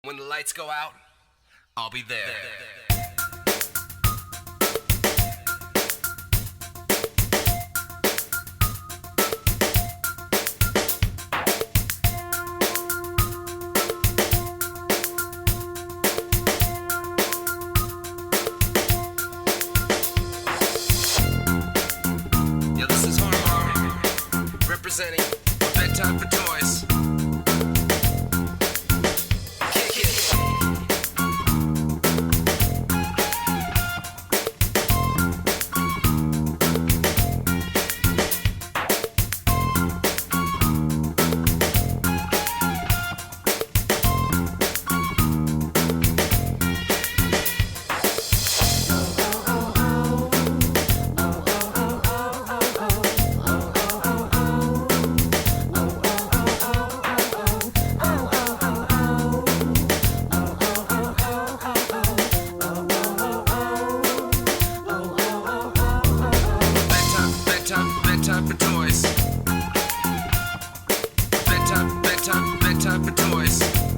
When the lights go out, I'll be there. Yeah, this is Harmar, representing Bedtime for Toys. Bedtime for toys. Bedtime for toys.